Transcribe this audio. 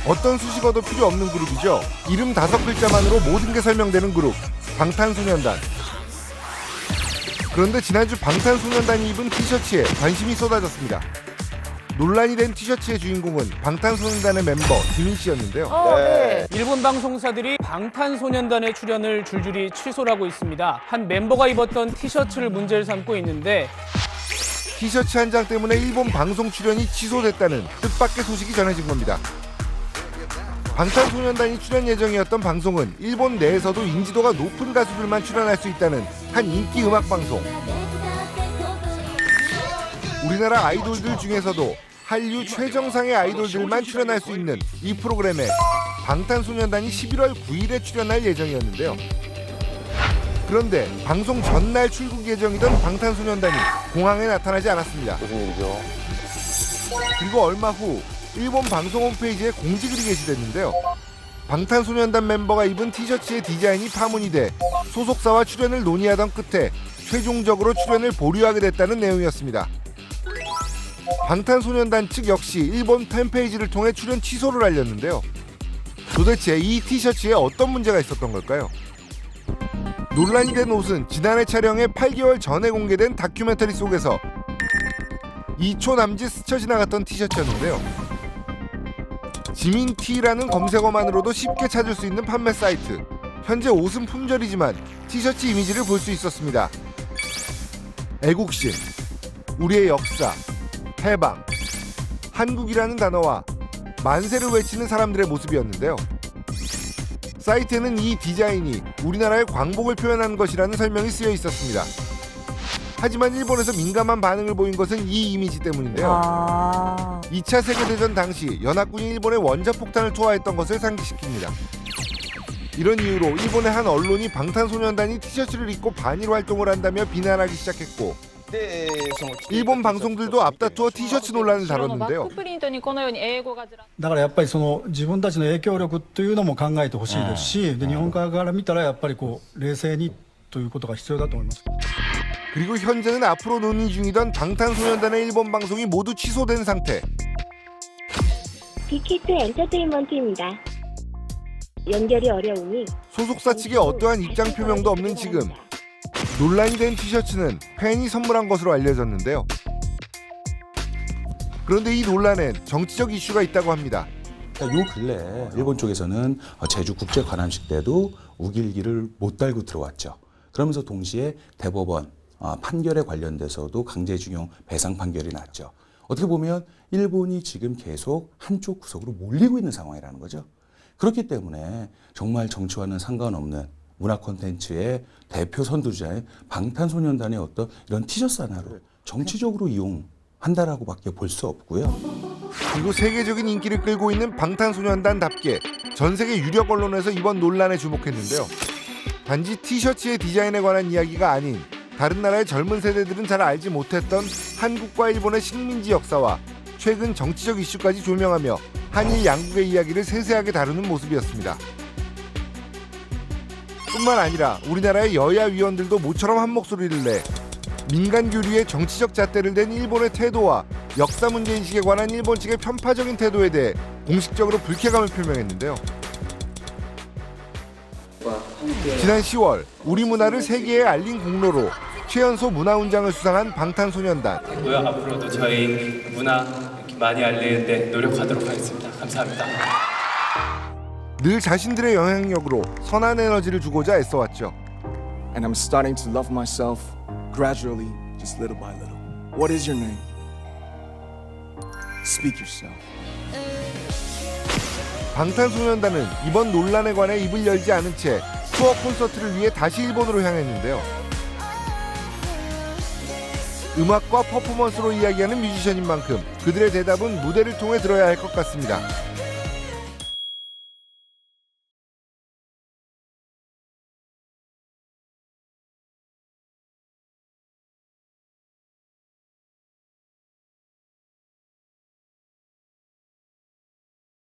어떤 수식어도 필요 없는 그룹이죠. 이름 5글자만으로 모든 게 설명되는 그룹 방탄소년단. 그런데 지난주 방탄소년단이 입은 티셔츠에 관심이 쏟아졌습니다. 논란이 된 티셔츠의 주인공은 방탄소년단의 멤버 지민 씨였는데요. 네. 일본 방송사들이 방탄소년단의 출연을 줄줄이 취소를 하고 있습니다. 한 멤버가 입었던 티셔츠를 문제를 삼고 있는데 티셔츠 한 장 때문에 일본 방송 출연이 취소됐다는 뜻밖의 소식이 전해진 겁니다. 방탄소년단이 출연 예정이었던 방송은 일본 내에서도 인지도가 높은 가수들만 출연할 수 있다는 한 인기 음악 방송. 우리나라 아이돌들 중에서도 한류 최정상의 아이돌들만 출연할 수 있는 이 프로그램에 방탄소년단이 11월 9일에 출연할 예정이었는데요. 그런데 방송 전날 출국 예정이던 방탄소년단이 공항에 나타나지 않았습니다. 무슨 일이죠? 그리고 얼마 후 일본 방송 홈페이지에 공지글이 게시됐는데요. 방탄소년단 멤버가 입은 티셔츠의 디자인이 파문이 돼 소속사와 출연을 논의하던 끝에 최종적으로 출연을 보류하게 됐다는 내용이었습니다. 방탄소년단 측 역시 일본 팬페이지를 통해 출연 취소를 알렸는데요. 도대체 이 티셔츠에 어떤 문제가 있었던 걸까요? 논란이 된 옷은 지난해 촬영의 8개월 전에 공개된 다큐멘터리 속에서 2초 남짓 스쳐 지나갔던 티셔츠였는데요. 지민티라는 검색어만으로도 쉽게 찾을 수 있는 판매 사이트. 현재 옷은 품절이지만 티셔츠 이미지를 볼 수 있었습니다. 애국심, 우리의 역사, 해방, 한국이라는 단어와 만세를 외치는 사람들의 모습이었는데요. 사이트에는 이 디자인이 우리나라의 광복을 표현한 것이라는 설명이 쓰여 있었습니다. 하지만 일본에서 민감한 반응을 보인 것은 이 이미지 때문인데요. 2차 세계대전 당시 연합군이 일본에 원자폭탄을 투하했던 것을 상기시킵니다. 이런 이유로 일본의 한 언론이 방탄소년단이 티셔츠를 입고 반일 활동을 한다며 비난하기 시작했고, 일본 방송들도 앞다투어 티셔츠 논란을 다뤘는데요. だからやっぱりその自分たちの影響力というのも考えてほしいですし、で日本側から見たらやっぱりこう冷静にということが必要だと思います。 그리고 현재는 앞으로 논의 중이던 방탄소년단의 일본 방송이 모두 취소된 상태. 빅히트 엔터테인먼트입니다. 연결이 어려우니 소속사 측의 어떠한 입장 표명도 없는 지금 논란이 된 티셔츠는 팬이 선물한 것으로 알려졌는데요. 그런데 이 논란엔 정치적 이슈가 있다고 합니다. 요 근래 일본 쪽에서는 제주 국제 관함식 때도 우길기를 못 달고 들어왔죠. 그러면서 동시에 대법원 판결에 관련돼서도 강제징용 배상 판결이 났죠. 어떻게 보면 일본이 지금 계속 한쪽 구석으로 몰리고 있는 상황이라는 거죠. 그렇기 때문에 정말 정치와는 상관없는 문화 콘텐츠의 대표 선두주자인 방탄소년단의 어떤 이런 티셔츠 하나를 정치적으로 이용한다라고밖에 볼 수 없고요. 그리고 세계적인 인기를 끌고 있는 방탄소년단답게 전 세계 유력 언론에서 이번 논란에 주목했는데요. 단지 티셔츠의 디자인에 관한 이야기가 아닌 다른 나라의 젊은 세대들은 잘 알지 못했던 한국과 일본의 식민지 역사와 최근 정치적 이슈까지 조명하며 한일 양국의 이야기를 세세하게 다루는 모습이었습니다. 뿐만 아니라 우리나라의 여야 위원들도 모처럼 한 목소리를 내 민간 교류의 정치적 잣대를 댄 일본의 태도와 역사 문제인식에 관한 일본 측의 편파적인 태도에 대해 공식적으로 불쾌감을 표명했는데요. 지난 10월 우리 문화를 세계에 알린 공로로 최연소 문화훈장을 수상한 방탄소년단. 앞으로도 저희 문화 많이 알리는데 노력하도록 하겠습니다. 감사합니다. 늘 자신들의 영향력으로 선한 에너지를 주고자 애써왔죠. And I'm starting to love myself gradually, just little by little. What is your name? Speak yourself. 방탄소년단은 이번 논란에 관해 입을 열지 않은 채 투어 콘서트를 위해 다시 일본으로 향했는데요. 음악과 퍼포먼스로 이야기하는 뮤지션인 만큼 그들의 대답은 무대를 통해 들어야 할 것 같습니다.